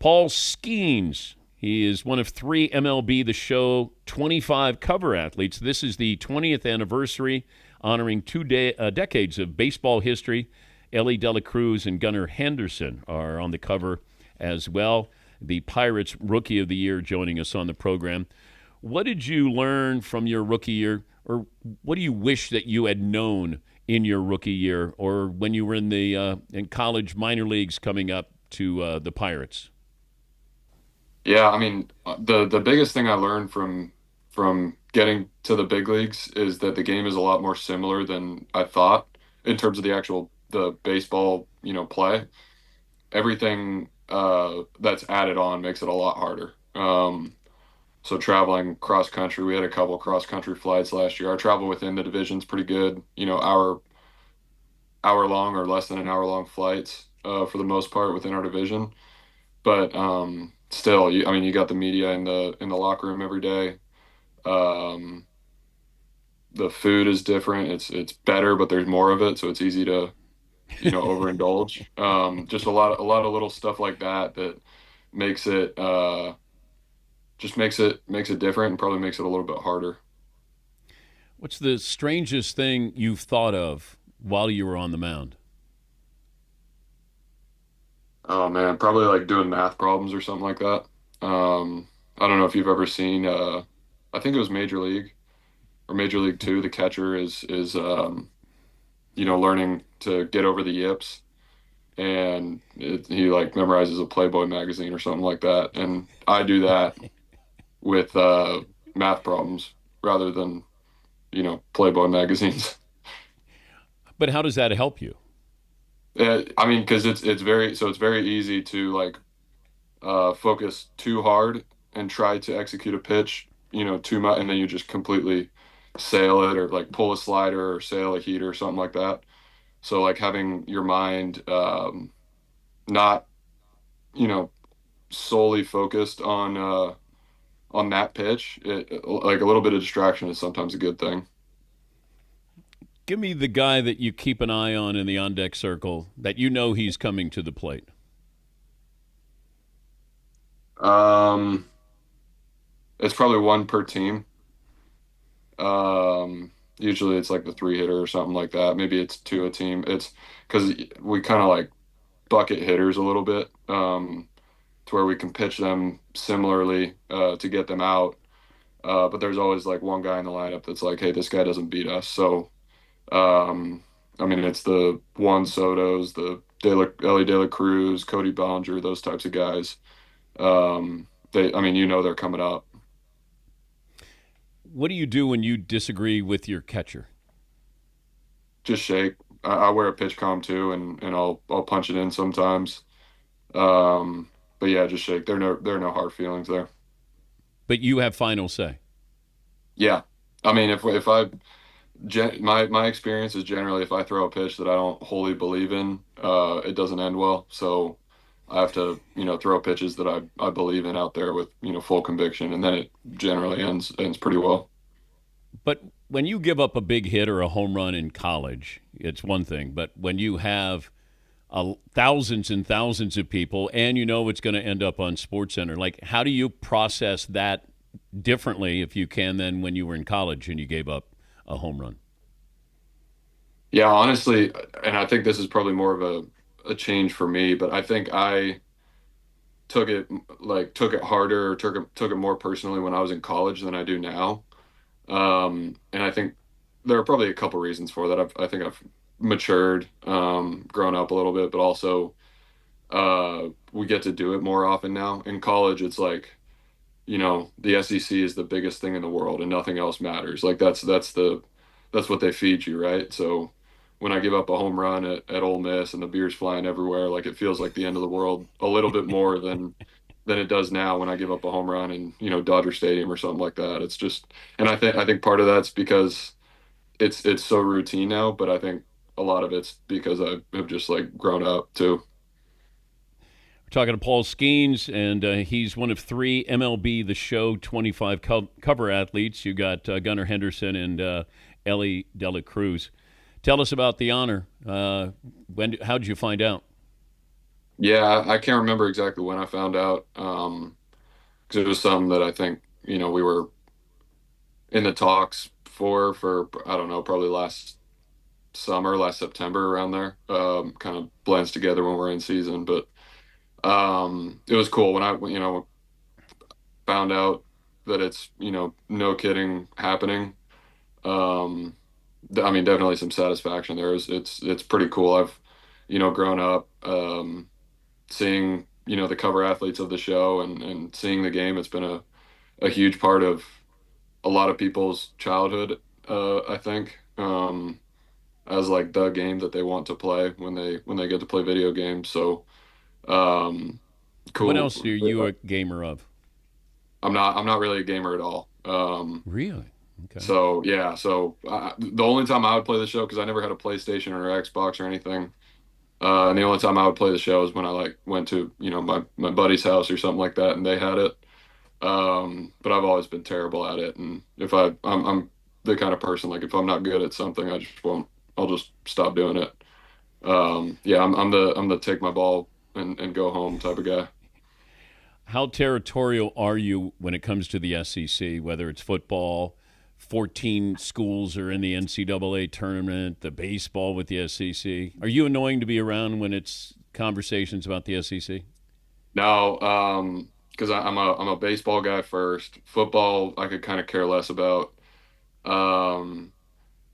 Paul Skenes. He is one of 3 MLB The Show 25 cover athletes. This is the 20th anniversary, honoring 2 decades of baseball history. Ellie De La Cruz and Gunnar Henderson are on the cover as well. The Pirates Rookie of the Year joining us on the program. What did you learn from your rookie year, or what do you wish that you had known in your rookie year, or when you were in the in college minor leagues coming up to the Pirates? Yeah, I mean, the biggest thing I learned from getting to the big leagues is that the game is a lot more similar than I thought in terms of the baseball, play. Everything that's added on makes it a lot harder. So traveling cross country, we had a couple cross country flights last year. Our travel within the division's pretty good. Hour long or less than an hour long flights for the most part within our division. But still, you got the media in the locker room every day. Um, the food is different. It's better, but there's more of it, so it's easy to overindulge. Just a lot of little stuff like that makes it just makes it different and probably makes it a little bit harder. What's the strangest thing you've thought of while you were on the mound? Oh man, probably like doing math problems or something like that. I don't know if you've ever seen. I think it was Major League or Major League Two. The catcher is learning to get over the yips, and he like memorizes a Playboy magazine or something like that. And I do that with math problems rather than Playboy magazines. But how does that help you? I mean, because it's very easy to like focus too hard and try to execute a pitch, too much, and then you just completely sail it or like pull a slider or sail a heater or something like that. So like having your mind not you know solely focused on that pitch, like a little bit of distraction is sometimes a good thing. Give me the guy that you keep an eye on in the on deck circle that you know he's coming to the plate. Um, it's probably one per team. Usually it's like the three hitter or something like that. Maybe it's two a team. It's because we kind of like bucket hitters a little bit, to where we can pitch them similarly to get them out. But there's always like one guy in the lineup that's like, hey, this guy doesn't beat us. So, um, I mean, it's the Juan Soto's, Ellie De La Cruz, Cody Bellinger, those types of guys. I mean, they're coming up. What do you do when you disagree with your catcher? Just shake. I wear a pitch comm too, and I'll punch it in sometimes. But yeah, just shake. There are no hard feelings there. But you have final say. Yeah, I mean, if I my experience is generally if I throw a pitch that I don't wholly believe in, it doesn't end well. So I have to throw pitches that I believe in out there with full conviction, and then it generally ends pretty well. But when you give up a big hit or a home run in college, it's one thing. But when you have thousands and thousands of people and you know it's going to end up on SportsCenter, like how do you process that differently, if you can, than when you were in college and you gave up a home run? Yeah, honestly, and I think this is probably more of a change for me, but I think I took it harder, took it more personally when I was in college than I do now. And I think there are probably a couple reasons for that. I think I've matured, grown up a little bit, but also we get to do it more often now. In college, it's like the SEC is the biggest thing in the world, and nothing else matters. Like that's what they feed you, right? So when I give up a home run at Ole Miss and the beer's flying everywhere, like it feels like the end of the world a little bit more than it does now when I give up a home run in Dodger Stadium or something like that. It's just, and I think part of that's because it's so routine now, but I think a lot of it's because I have just like grown up too. We're talking to Paul Skenes, and he's one of 3 MLB The Show 25 cover athletes. You got Gunnar Henderson and Ellie De La Cruz. Tell us about the honor. How did you find out? Yeah, I can't remember exactly when I found out, because it was something that I think, we were in the talks for I don't know, probably last summer, last September around there. Kind of blends together when we're in season, but it was cool when I found out that it's no kidding happening. Um, I mean, definitely some satisfaction there. It's pretty cool. I've grown up seeing the cover athletes of the show and seeing the game. It's been a huge part of a lot of people's childhood. I think. As like the game that they want to play when they get to play video games. So um, What cool. else are you a gamer of? I'm not really a gamer at all. Really? Okay. So yeah, so the only time I would play the show, because I never had a PlayStation or Xbox or anything, and the only time I would play the show is when I like went to my buddy's house or something like that, and they had it. But I've always been terrible at it, and if I'm the kind of person, like if I'm not good at something, I just won't. I'll just stop doing it. Yeah, I'm the take my ball and go home type of guy. How territorial are you when it comes to the SEC, whether it's football, 14 schools are in the NCAA tournament, the baseball with the SEC? Are you annoying to be around when it's conversations about the SEC? No, because I'm a baseball guy first. Football, I could kind of care less about. Um,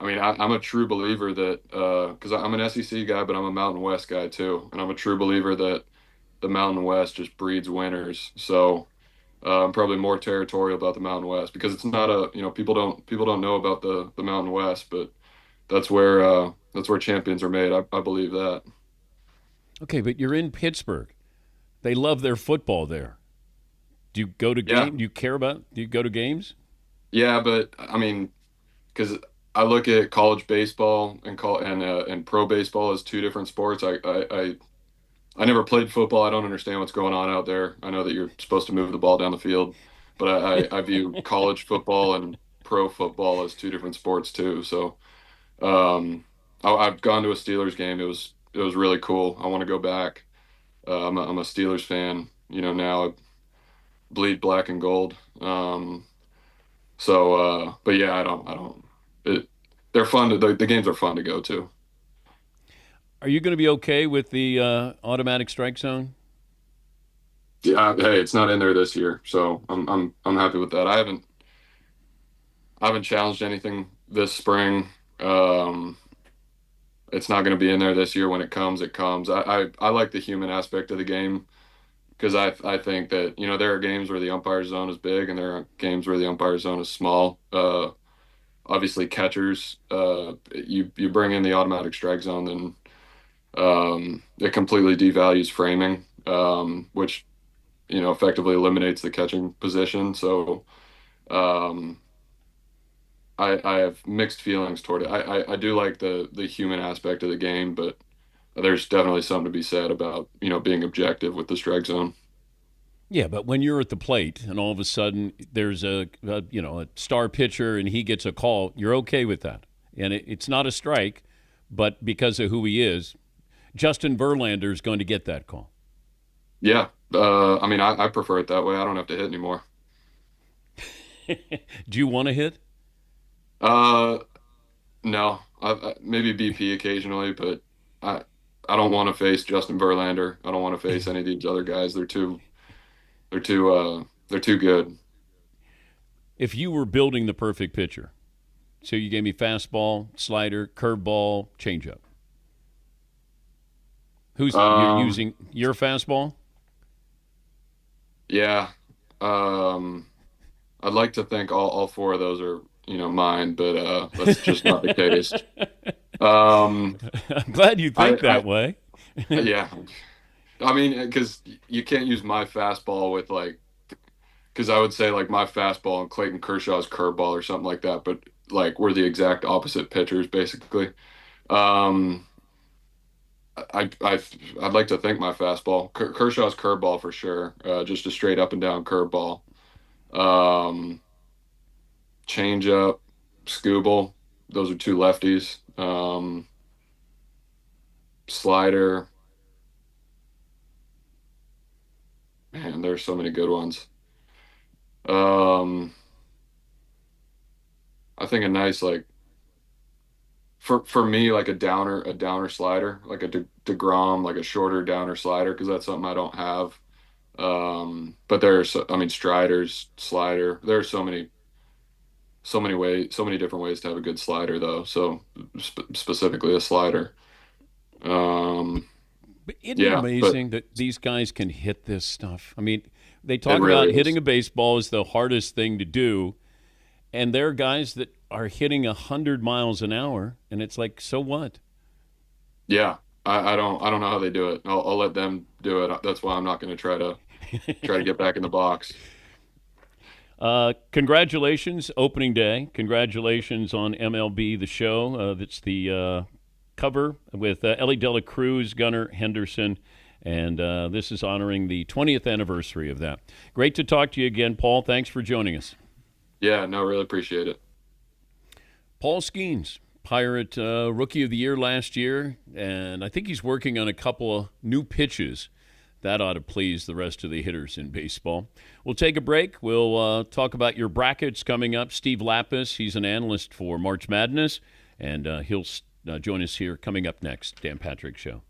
I mean, I'm a true believer that because I'm an SEC guy, but I'm a Mountain West guy too, and I'm a true believer that the Mountain West just breeds winners. So I'm probably more territorial about the Mountain West because it's not a people don't know about the Mountain West, but that's where champions are made. I believe that. Okay, but you're in Pittsburgh. They love their football there. Do you go to Yeah, game? Do you care about? Do you go to games? yeah, but I mean, because I look at college baseball and pro baseball as two different sports. I never played football. I don't understand what's going on out there. I know that you're supposed to move the ball down the field, but I view college football and pro football as two different sports too. So I've gone to a Steelers game. It was really cool. I want to go back. I'm a Steelers fan. Now I bleed black and gold. But yeah, I don't. It, they're fun the games are fun to go to. Are you going to be okay with the automatic strike zone? Yeah, hey, it's not in there this year, so I'm happy with that. I haven't challenged anything this spring. Um, it's not going to be in there this year. When it comes, it comes. I like the human aspect of the game because I think that there are games where the umpire zone is big and there are games where the umpire zone is small. Obviously, catchers, you bring in the automatic strike zone, then it completely devalues framing, which effectively eliminates the catching position. So um, I have mixed feelings toward it. I do like the human aspect of the game, but there's definitely something to be said about being objective with the strike zone. Yeah, but when you're at the plate and all of a sudden there's a star pitcher and he gets a call, you're okay with that, and it's not a strike, but because of who he is, Justin Verlander is going to get that call. Yeah, I mean I prefer it that way. I don't have to hit anymore. Do you want to hit? Uh, no, maybe BP occasionally, but I I don't want to face Justin Verlander. I don't want to face any of these other guys. They're too good. If you were building the perfect pitcher, so you gave me fastball, slider, curveball, changeup. Who's you're Um, using your fastball? yeah. Um, I'd like to think all four of those are mine, but that's just not the case. Um, I'm glad you think that I way. yeah. I mean, because you can't use my fastball with like, because I would say like my fastball and Clayton Kershaw's curveball or something like that, but like we're the exact opposite pitchers basically. Um, I'd like to think my fastball, Kershaw's curveball for sure, just a straight up and down curveball. Um, Changeup, Scooble, those are two lefties. Slider, Man, there's so many good ones. Um, I think a nice like for me like a downer slider, like a DeGrom, like a shorter downer slider, because that's something I don't have. But there's, I mean, Strider's slider. There are so many ways, so many different ways to have a good slider, though. So specifically a slider. Um, But isn't it yeah, but amazing that these guys can hit this stuff? I mean, they it talk about really hitting is. a baseball is the hardest thing to do, and there are guys that are hitting 100 miles an hour, and it's like, so what? Yeah, I don't know how they do it. I'll let them do it. That's why I'm not going to try to get back in the box. Congratulations, opening day. Congratulations on MLB The Show. That's the cover with Ellie Dela Cruz, Gunnar Henderson, and this is honoring the 20th anniversary of that. Great to talk to you again, Paul. Thanks for joining us. Yeah, no, really appreciate it. Paul Skenes, Pirate Rookie of the Year last year, and I think he's working on a couple of new pitches. That ought to please the rest of the hitters in baseball. We'll take a break. We'll talk about your brackets coming up. Steve Lapis, he's an analyst for March Madness, and he'll join us here coming up next. Dan Patrick Show.